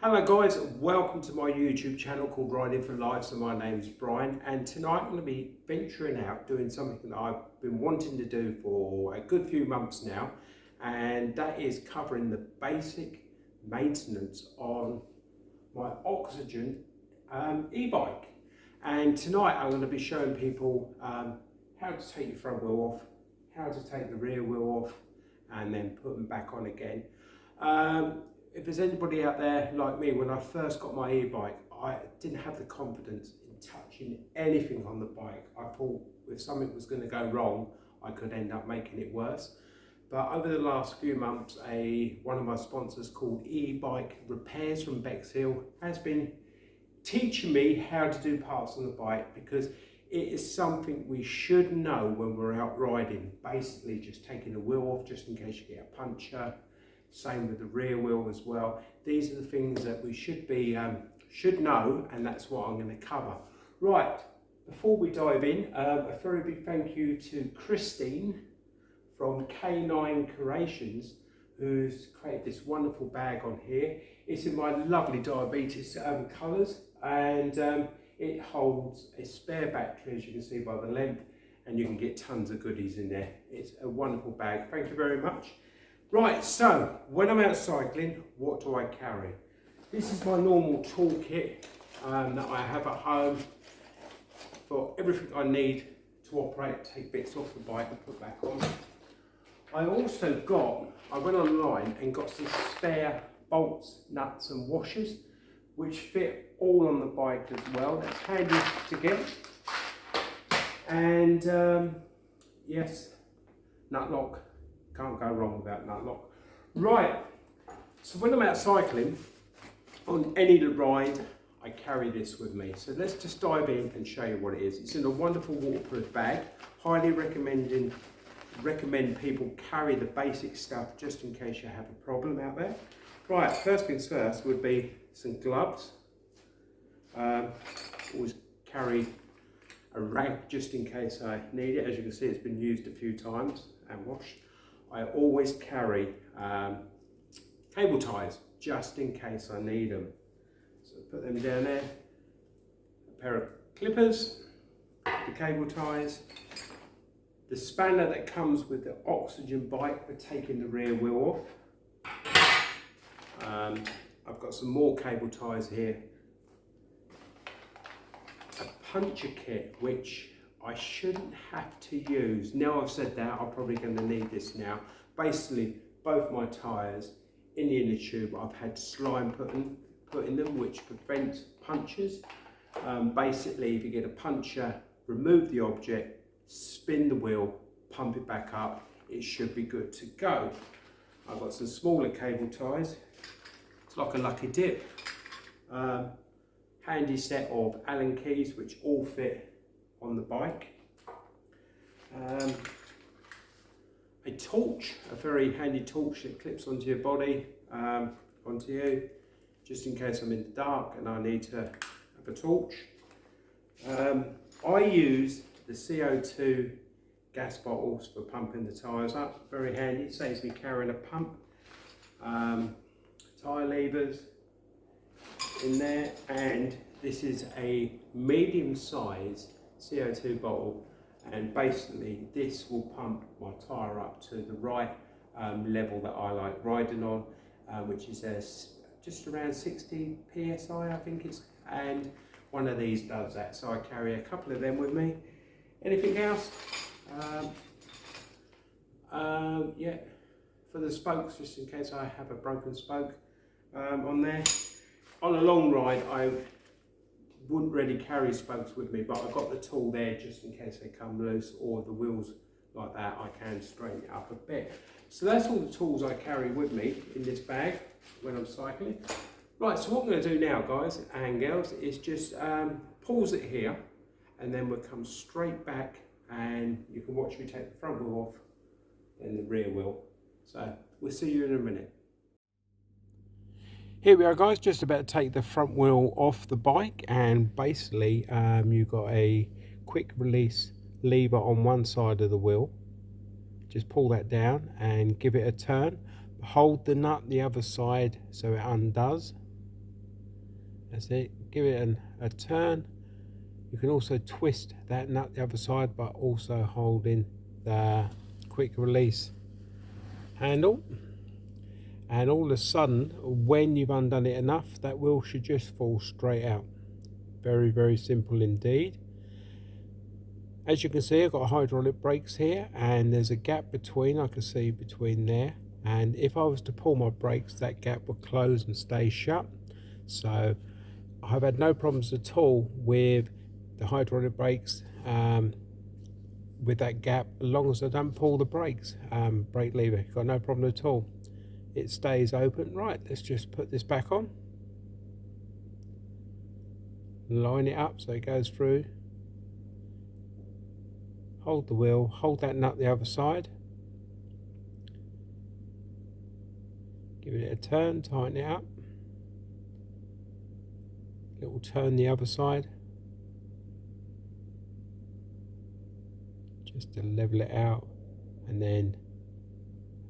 Hello guys, welcome to my YouTube channel called Riding4lives, and my name's Brian, and tonight I'm going to be venturing out doing something that I've been wanting to do for a good few months now, and that is covering the basic maintenance on my oxygen e-bike. And tonight I'm going to be showing people how to take your front wheel off, how to take the rear wheel off, and then put them back on again. If there's anybody out there like me, when I first got my e-bike, I didn't have the confidence in touching anything on the bike. I thought if something was going to go wrong, I could end up making it worse. But over the last few months, one of my sponsors called Ebike Repairs from Bexhill has been teaching me how to do parts on the bike, because it is something we should know when we're out riding. Basically just taking the wheel off just in case you get a puncture. Same with the rear wheel as well. These are the things that we should know, and that's what I'm going to cover. Right, before we dive in, a very big thank you to Christine from K9 Creations, who's created this wonderful bag on here. It's in my lovely diabetes colours, and it holds a spare battery, as you can see by the length, and you can get tons of goodies in there. It's a wonderful bag. Thank you very much. Right, so when I'm out cycling, what do I carry? This is my normal toolkit that I have at home for everything I need to operate, take bits off the bike and put back on. I went online and got some spare bolts, nuts and washers, which fit all on the bike as well. That's handy to get. And yes, nut lock. Can't go wrong with that nut lock. Right, so when I'm out cycling, on any ride, I carry this with me. So let's just dive in and show you what it is. It's in a wonderful waterproof bag. Highly recommend people carry the basic stuff just in case you have a problem out there. Right, first things first would be some gloves. Always carry a rag just in case I need it. As you can see, it's been used a few times and washed. I always carry cable ties just in case I need them. So put them down there. A pair of clippers, the cable ties, the spanner that comes with the oxygen bike for taking the rear wheel off. I've got some more cable ties here. A puncture kit, which I shouldn't have to use. Now I've said that, I'm probably going to need this now. Basically, both my tyres in the inner tube, I've had slime put in them, which prevents punctures. Basically, if you get a puncture, remove the object, spin the wheel, pump it back up, it should be good to go. I've got some smaller cable ties. It's like a lucky dip. Handy set of Allen keys, which all fit on the bike. A torch, a very handy torch that clips onto your body, onto you, just in case I'm in the dark and I need to have a torch. I use the CO2 gas bottles for pumping the tyres up, very handy, it saves me carrying a pump. Tyre levers in there, and this is a medium size CO2 bottle, and basically this will pump my tyre up to the right level that I like riding on, which is just around 60 psi I think it's, and one of these does that, so I carry a couple of them with me. Anything else? Yeah, for the spokes, just in case I have a broken spoke on there. On a long ride I wouldn't really carry spokes with me, but I've got the tool there just in case they come loose, or the wheels like that, I can straighten it up a bit. So that's all the tools I carry with me in this bag when I'm cycling. Right, so what I'm going to do now, guys and girls, is just pause it here, and then we'll come straight back and you can watch me take the front wheel off and the rear wheel. So we'll see you in a minute. Here we are, guys, just about to take the front wheel off the bike, and basically you've got a quick release lever on one side of the wheel. Just pull that down and give it a turn. Hold the nut the other side so it undoes. That's it. Give it a turn. You can also twist that nut the other side, but also holding the quick release handle. And all of a sudden, when you've undone it enough, that wheel should just fall straight out. Very, very simple indeed. As you can see, I've got hydraulic brakes here, and there's a gap between, I can see between there. And if I was to pull my brakes, that gap would close and stay shut. So I've had no problems at all with the hydraulic brakes with that gap, as long as I don't pull the brakes, brake lever. Got no problem at all. It stays open. Right, let's just put this back on. Line it up so it goes through. Hold the wheel, hold that nut the other side. Give it a turn, tighten it up. Little turn the other side. Just to level it out. And then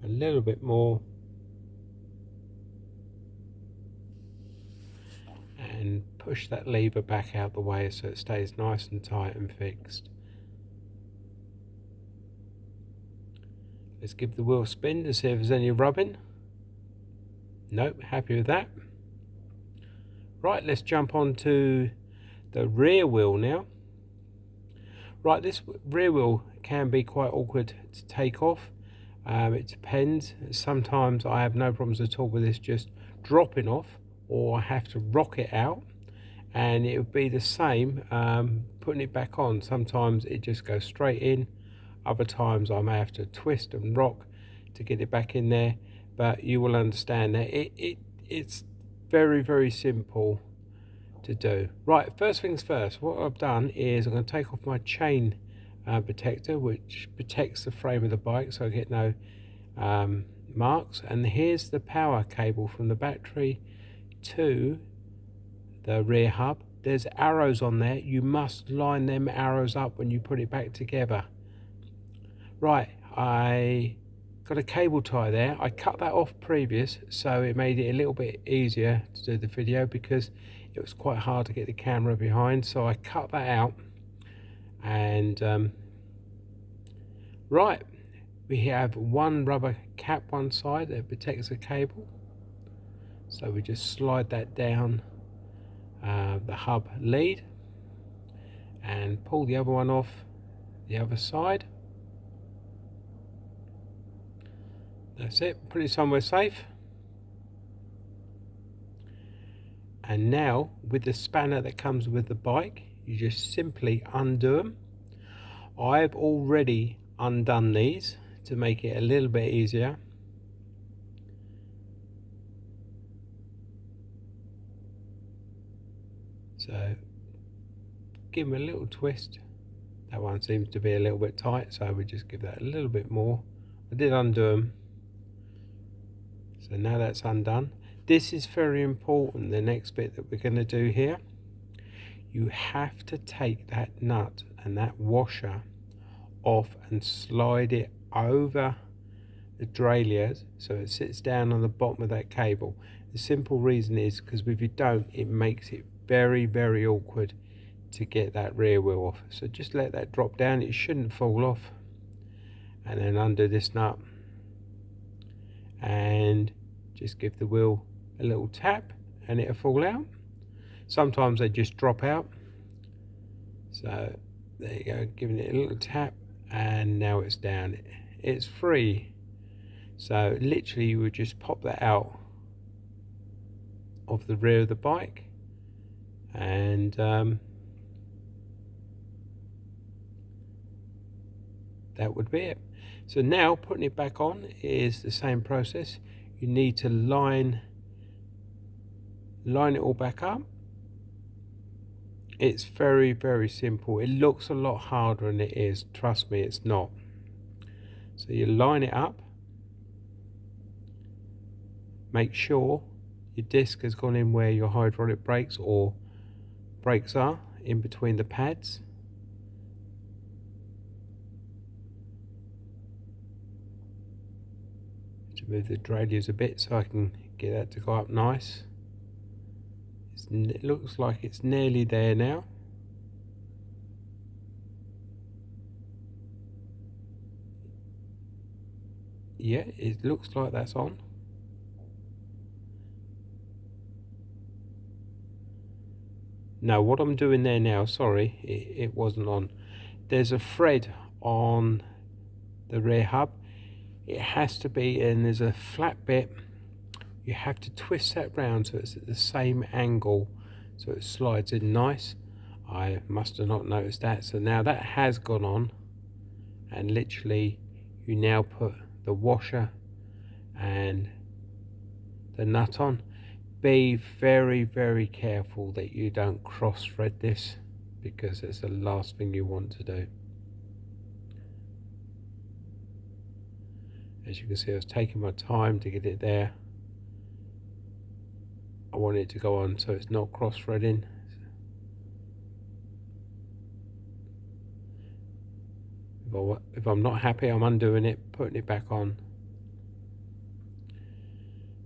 a little bit more. And push that lever back out the way so it stays nice and tight and fixed. Let's give the wheel a spin to see if there's any rubbing. Nope, happy with that. Right, let's jump on to the rear wheel now. Right, this rear wheel can be quite awkward to take off. It depends. Sometimes I have no problems at all with this just dropping off, or I have to rock it out, and it would be the same putting it back on. Sometimes it just goes straight in. Other times I may have to twist and rock to get it back in there, but you will understand that it's very, very simple to do. Right, first things first, what I've done is I'm going to take off my chain protector, which protects the frame of the bike so I get no marks. And here's the power cable from the battery to the rear hub. There's arrows on there. You must line them arrows up when you put it back together. Right, I got a cable tie there. I cut that off previous, so it made it a little bit easier to do the video because it was quite hard to get the camera behind. So I cut that out, and right, we have one rubber cap one side that protects the cable. So we just slide that down the hub lead and pull the other one off the other side. That's it, put it somewhere safe. And now with the spanner that comes with the bike, you just simply undo them. I've already undone these to make it a little bit easier. So give them a little twist. That one seems to be a little bit tight, so we just give that a little bit more. I did undo them. So now that's undone. This is very important, the next bit that we're going to do here. You have to take that nut and that washer off and slide it over the derailleurs so it sits down on the bottom of that cable. The simple reason is because if you don't, it makes it very, very awkward to get that rear wheel off. So just let that drop down. It shouldn't fall off. And then undo this nut and just give the wheel a little tap and it'll fall out. Sometimes they just drop out. So there you go, giving it a little tap, and now it's down. It's free. So literally you would just pop that out of the rear of the bike, and that would be it. So now putting it back on is the same process. You need to line it all back up. It's very, very simple. It looks a lot harder than it is. Trust me, it's not. So you line it up. Make sure your disc has gone in where your hydraulic brakes or brakes are, in between the pads. To move the derailleurs a bit so I can get that to go up nice. It looks like it's nearly there now. Yeah, it looks like that's on. No, what I'm doing there now, sorry, it wasn't on. There's a thread on the rear hub. It has to be, and there's a flat bit. You have to twist that round so it's at the same angle so it slides in nice. I must have not noticed that. So now that has gone on, and literally you now put the washer and the nut on. Be very, very careful that you don't cross thread this, because it's the last thing you want to do. As you can see, I was taking my time to get it there. I want it to go on so it's not cross threading. If I'm not happy, I'm undoing it, putting it back on.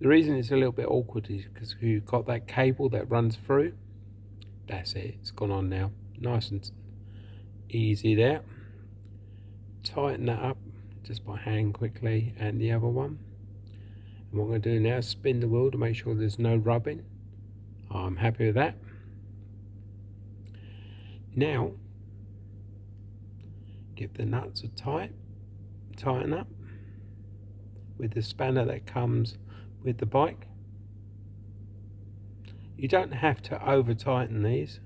The reason it's a little bit awkward is because you've got that cable that runs through. That's it, it's gone on now. Nice and easy there. Tighten that up just by hand quickly, and the other one. And what I'm going to do now is spin the wheel to make sure there's no rubbing. I'm happy with that. Now, give the nuts a tighten up with the spanner that comes with the bike. You don't have to over tighten these.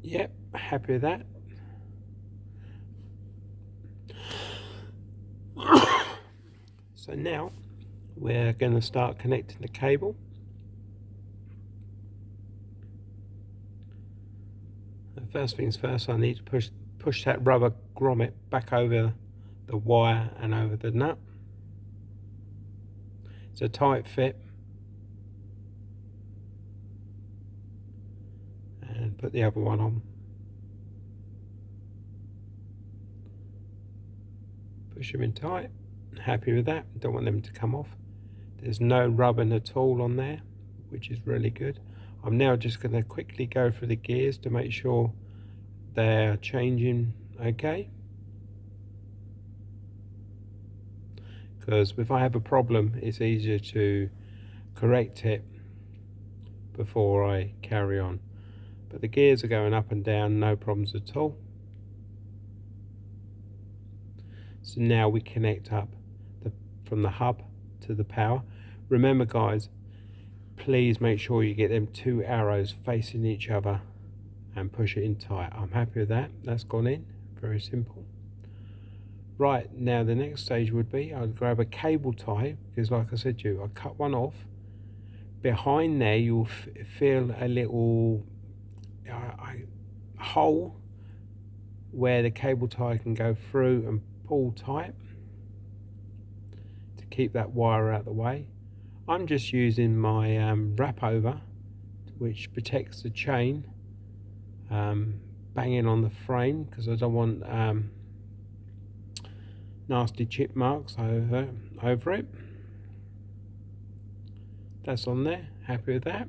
Yep, happy with that. So now we're going to start connecting the cable. First things first, I need to push that rubber grommet back over the wire and over the nut. It's a tight fit. And put the other one on. Push them in tight. Happy with that. Don't want them to come off. There's no rubbing at all on there, which is really good. I'm now just going to quickly go through the gears to make sure they're changing okay. Because if I have a problem, it's easier to correct it before I carry on. But the gears are going up and down, no problems at all. So now we connect up from the hub to the power. Remember guys, please make sure you get them two arrows facing each other and push it in tight. I'm happy with that. That's gone in. Very simple. Right, now the next stage would be I'd grab a cable tie, because like I said to you, I cut one off. Behind there you'll feel a little hole where the cable tie can go through and pull tight to keep that wire out of the way. I'm just using my wrap over, which protects the chain banging on the frame, because I don't want nasty chip marks over it. That's on there, happy with that.